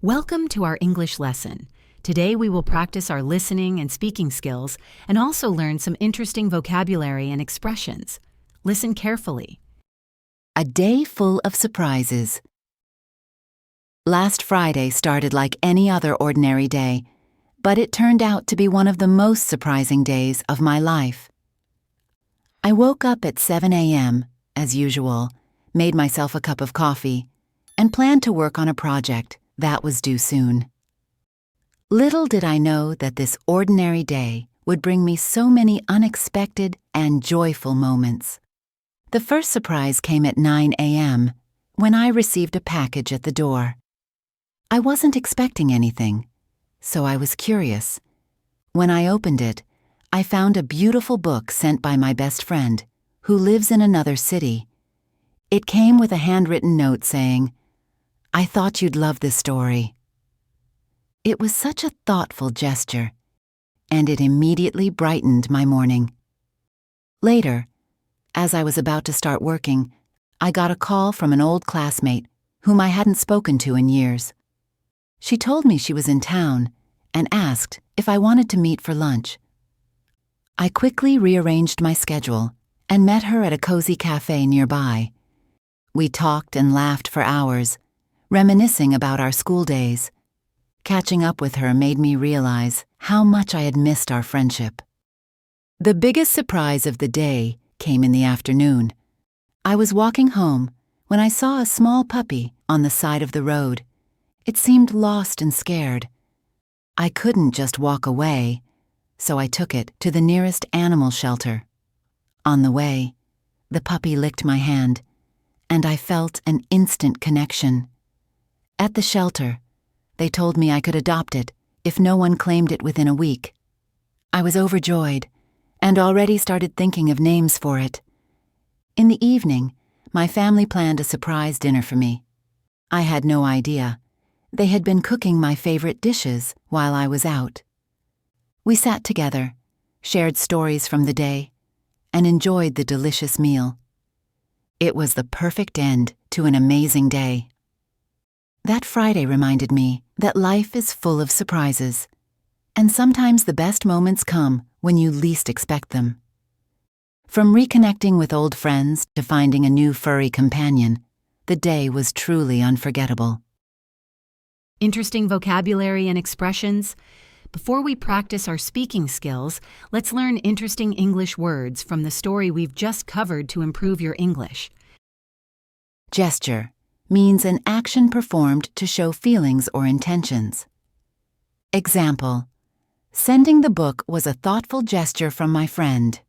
Welcome to our English lesson. Today we will practice our listening and speaking skills and also learn some interesting vocabulary and expressions. Listen carefully. A day full of surprises. Last Friday started like any other ordinary day, but it turned out to be one of the most surprising days of my life. I woke up at 7 a.m., as usual, made myself a cup of coffee, and planned to work on a project that was due soon. Little did I know that this ordinary day would bring me so many unexpected and joyful moments. The first surprise came at 9 a.m. when I received a package at the door. I wasn't expecting anything, so I was curious. When I opened it, I found a beautiful book sent by my best friend, who lives in another city. It came with a handwritten note saying, "I thought you'd love this story." It was such a thoughtful gesture, and it immediately brightened my morning. Later, as I was about to start working, I got a call from an old classmate whom I hadn't spoken to in years. She told me she was in town and asked if I wanted to meet for lunch. I quickly rearranged my schedule and met her at a cozy cafe nearby. We talked and laughed for hours, reminiscing about our school days. Catching up with her made me realize how much I had missed our friendship. The biggest surprise of the day came in the afternoon. I was walking home when I saw a small puppy on the side of the road. It seemed lost and scared. I couldn't just walk away, so I took it to the nearest animal shelter. On the way, the puppy licked my hand, and I felt an instant connection. At the shelter, they told me I could adopt it if no one claimed it within a week. I was overjoyed and already started thinking of names for it. In the evening, my family planned a surprise dinner for me. I had no idea. They had been cooking my favorite dishes while I was out. We sat together, shared stories from the day, and enjoyed the delicious meal. It was the perfect end to an amazing day. That Friday reminded me that life is full of surprises, and sometimes the best moments come when you least expect them. From reconnecting with old friends to finding a new furry companion, the day was truly unforgettable. Interesting vocabulary and expressions. Before we practice our speaking skills, let's learn interesting English words from the story we've just covered to improve your English. Gesture means an action performed to show feelings or intentions. Example: sending the book was a thoughtful gesture from my friend.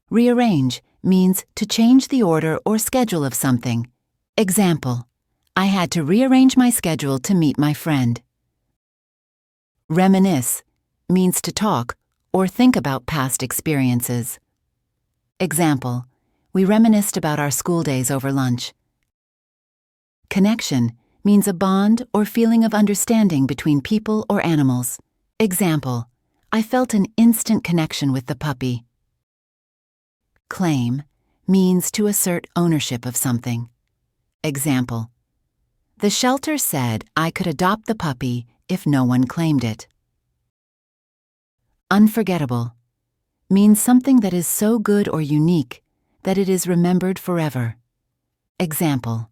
Rearrange means to change the order or schedule of something. Example: I had to rearrange my schedule to meet my friend. Reminisce means to talk or think about past experiences. Example: we reminisced about our school days over lunch. Connection means a bond or feeling of understanding between people or animals. Example: I felt an instant connection with the puppy. Claim means to assert ownership of something. Example: the shelter said I could adopt the puppy if no one claimed it. Unforgettable means something that is so good or unique that it is remembered forever. Example: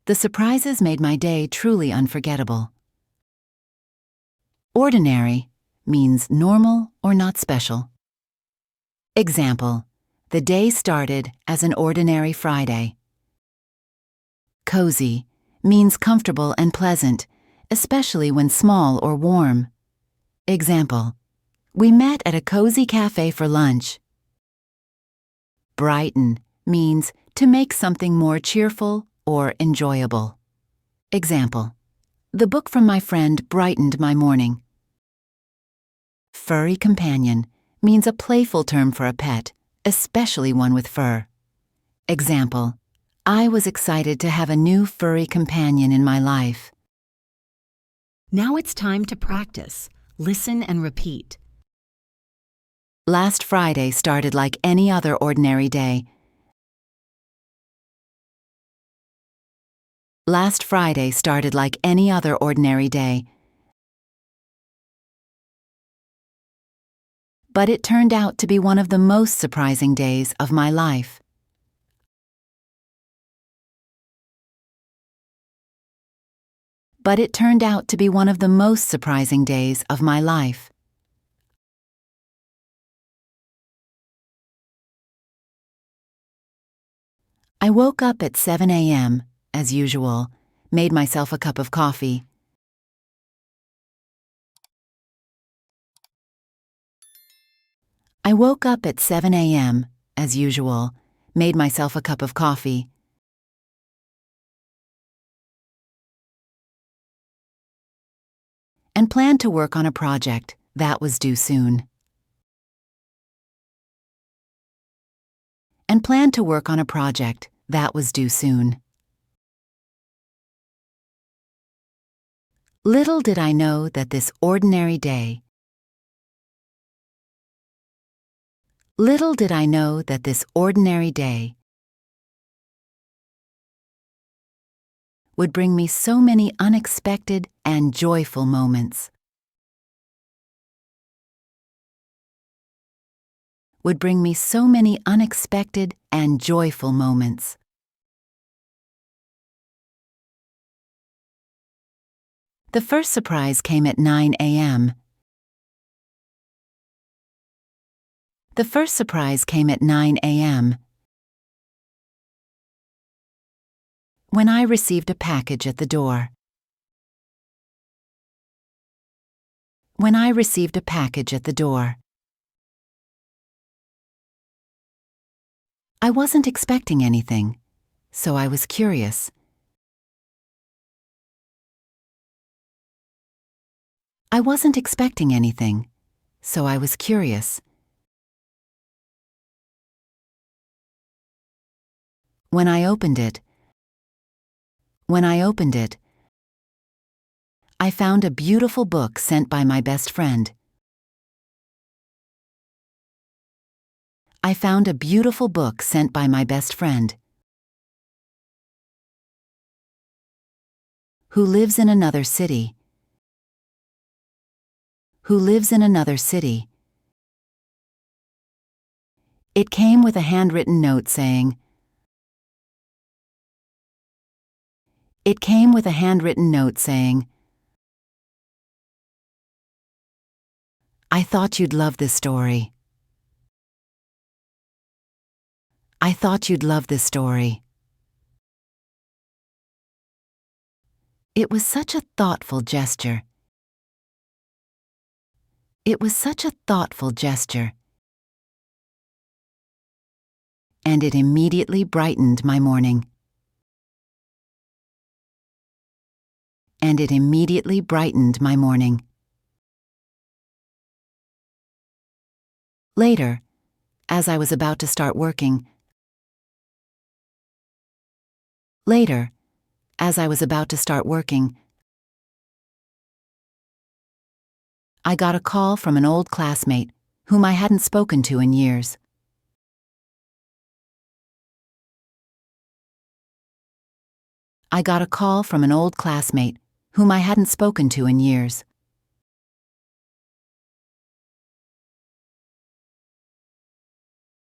the surprises made my day truly unforgettable. Ordinary means normal or not special. Example: the day started as an ordinary Friday. Cozy means comfortable and pleasant, especially when small or warm. Example: we met at a cozy cafe for lunch. Brighten means to make something more cheerful or enjoyable. Example: the book from my friend brightened my morning. Furry companion means a playful term for a pet, especially one with fur. Example: I was excited to have a new furry companion in my life. Now it's time to practice. Listen and repeat. Last Friday started like any other ordinary day, Last Friday started like any other ordinary day, but it turned out to be one of the most surprising days of my life. But it turned out to be one of the most surprising days of my life. I woke up at 7 a.m., as usual, made myself a cup of coffee. I woke up at 7 a.m., as usual, made myself a cup of coffee. And planned to work on a project that was due soon. And planned to work on a project that was due soon. Little did I know that this ordinary day Little did I know that this ordinary day would bring me so many unexpected and joyful moments. Would bring me so many unexpected and joyful moments. The first surprise came at 9 a.m. The first surprise came at 9 a.m. when I received a package at the door. When I received a package at the door. I wasn't expecting anything, so I was curious. I wasn't expecting anything, so I was curious. When I opened it, I found a beautiful book sent by my best friend. I found a beautiful book sent by my best friend, who lives in another city. Who lives in another city. It came with a handwritten note saying, It came with a handwritten note saying, I thought you'd love this story. I thought you'd love this story. It was such a thoughtful gesture. It was such a thoughtful gesture. And it immediately brightened my morning. And it immediately brightened my morning. Later, as I was about to start working, I got a call from an old classmate whom I hadn't spoken to in years. I got a call from an old classmate whom I hadn't spoken to in years.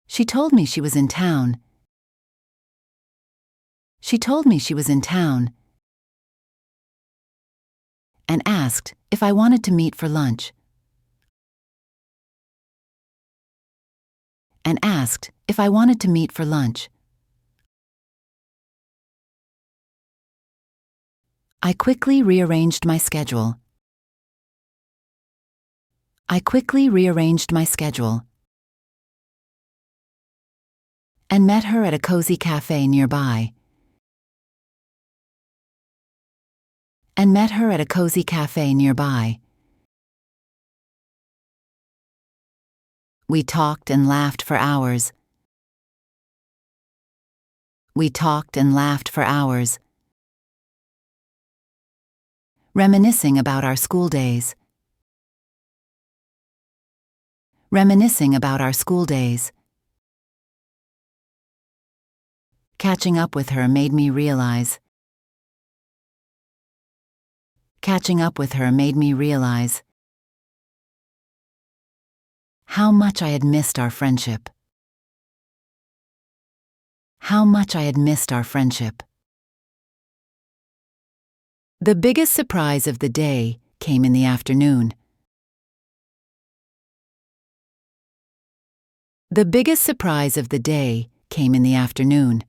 She told me she was in town. She told me she was in town and asked if I wanted to meet for lunch. And asked if I wanted to meet for lunch. I quickly rearranged my schedule. I quickly rearranged my schedule and met her at a cozy cafe nearby. And met her at a cozy cafe nearby. We talked and laughed for hours. We talked and laughed for hours. Reminiscing about our school days. Reminiscing about our school days. Catching up with her made me realize Catching up with her made me realize how much I had missed our friendship. How much I had missed our friendship. The biggest surprise of the day came in the afternoon. The biggest surprise of the day came in the afternoon.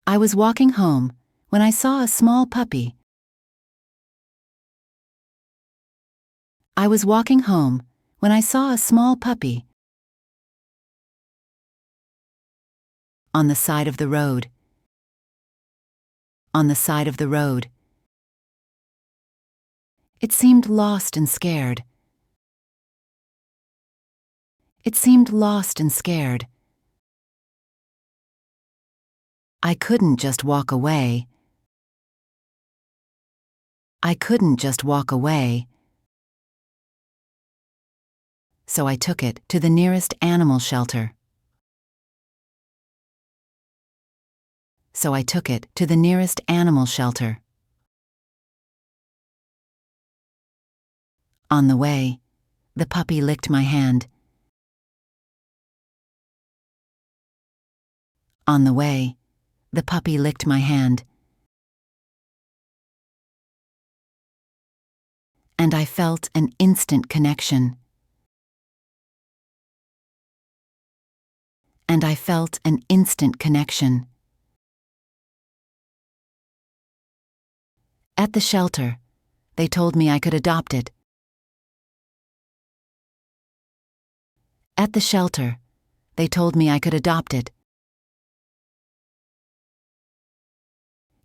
I was walking home when I saw a small puppy. I was walking home when I saw a small puppy on the side of the road. On the side of the road. It seemed lost and scared. It seemed lost and scared. I couldn't just walk away. I couldn't just walk away. So I took it to the nearest animal shelter. So I took it to the nearest animal shelter. On the way, the puppy licked my hand. On the way, the puppy licked my hand. And I felt an instant connection. And I felt an instant connection. At the shelter, they told me I could adopt it. At the shelter, they told me I could adopt it.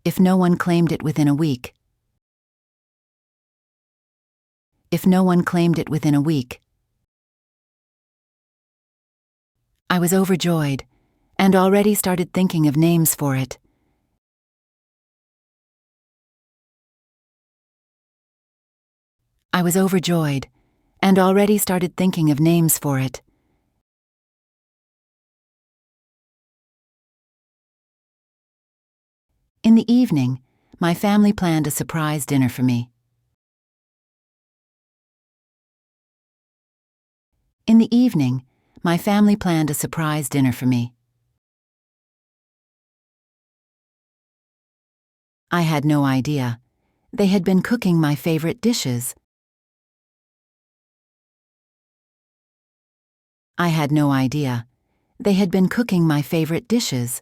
If no one claimed it within a week. If no one claimed it within a week. I was overjoyed and already started thinking of names for it. I was overjoyed and already started thinking of names for it. In the evening, my family planned a surprise dinner for me. In the evening, my family planned a surprise dinner for me. I had no idea. They had been cooking my favorite dishes. I had no idea. They had been cooking my favorite dishes.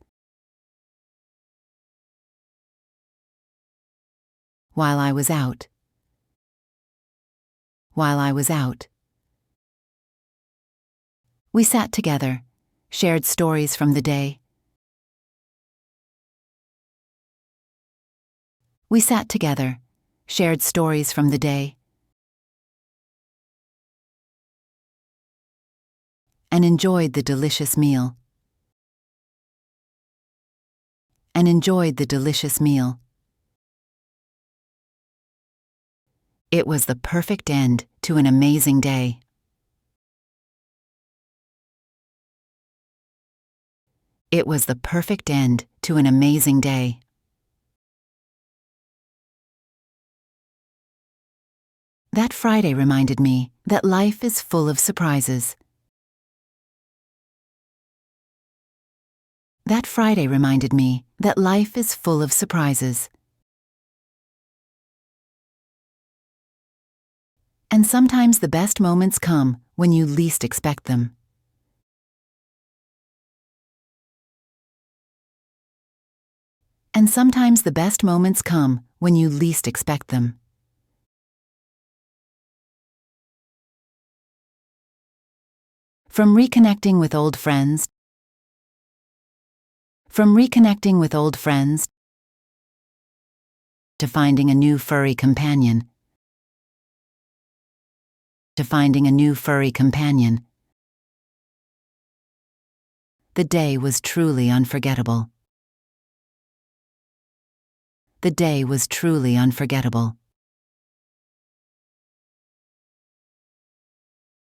While I was out. While I was out. We sat together, shared stories from the day. We sat together, shared stories from the day. And enjoyed the delicious meal. And enjoyed the delicious meal. It was the perfect end to an amazing day. It was the perfect end to an amazing day. That Friday reminded me that life is full of surprises. That Friday reminded me that life is full of surprises. And sometimes the best moments come when you least expect them. And sometimes the best moments come when you least expect them. From reconnecting with old friends. From reconnecting with old friends to finding a new furry companion. To finding a new furry companion. The day was truly unforgettable. The day was truly unforgettable.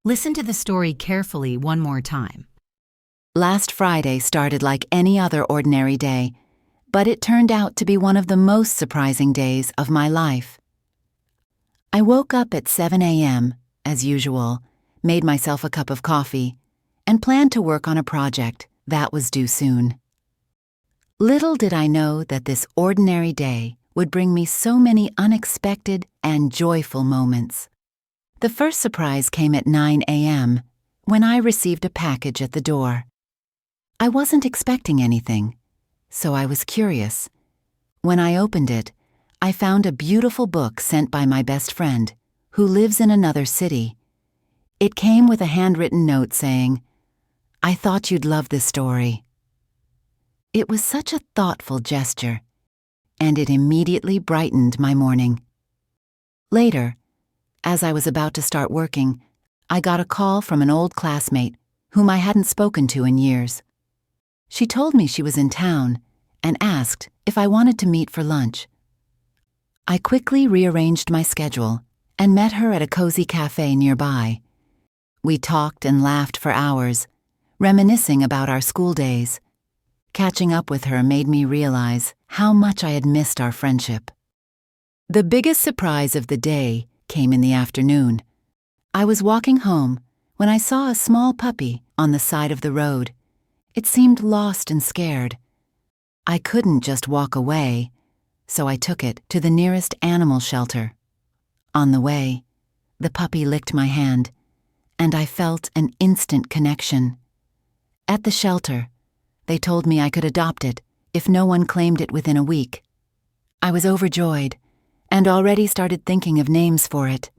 Listen to the story carefully one more time. Last Friday started like any other ordinary day, but it turned out to be one of the most surprising days of my life. I woke up at 7 a.m., as usual, made myself a cup of coffee, and planned to work on a project that was due soon. Little did I know that this ordinary day would bring me so many unexpected and joyful moments. The first surprise came at 9 a.m., when I received a package at the door. I wasn't expecting anything, so I was curious. When I opened it, I found a beautiful book sent by my best friend, who lives in another city. It came with a handwritten note saying, "I thought you'd love this story." It was such a thoughtful gesture, and it immediately brightened my morning. Later, as I was about to start working, I got a call from an old classmate whom I hadn't spoken to in years. She told me she was in town and asked if I wanted to meet for lunch. I quickly rearranged my schedule and met her at a cozy cafe nearby. We talked and laughed for hours, reminiscing about our school days. Catching up with her made me realize how much I had missed our friendship. The biggest surprise of the day came in the afternoon. I was walking home when I saw a small puppy on the side of the road. It seemed lost and scared. I couldn't just walk away, so I took it to the nearest animal shelter. On the way, the puppy licked my hand, and I felt an instant connection. At the shelter, they told me I could adopt it if no one claimed it within a week. I was overjoyed and already started thinking of names for it.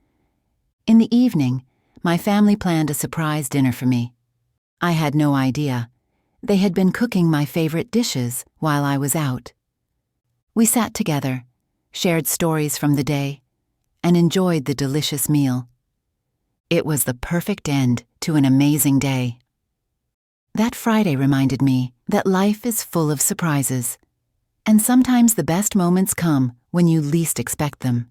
In the evening, my family planned a surprise dinner for me. I had no idea. They had been cooking my favorite dishes while I was out. We sat together, shared stories from the day, and enjoyed the delicious meal. It was the perfect end to an amazing day. That Friday reminded me that life is full of surprises, and sometimes the best moments come when you least expect them.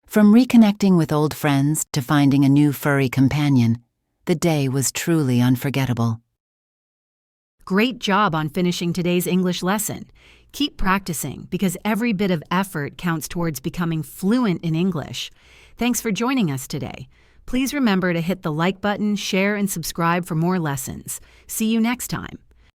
From reconnecting with old friends to finding a new furry companion, the day was truly unforgettable. Great job on finishing today's English lesson. Keep practicing because every bit of effort counts towards becoming fluent in English. Thanks for joining us today. Please remember to hit the like button, share, and subscribe for more lessons. See you next time.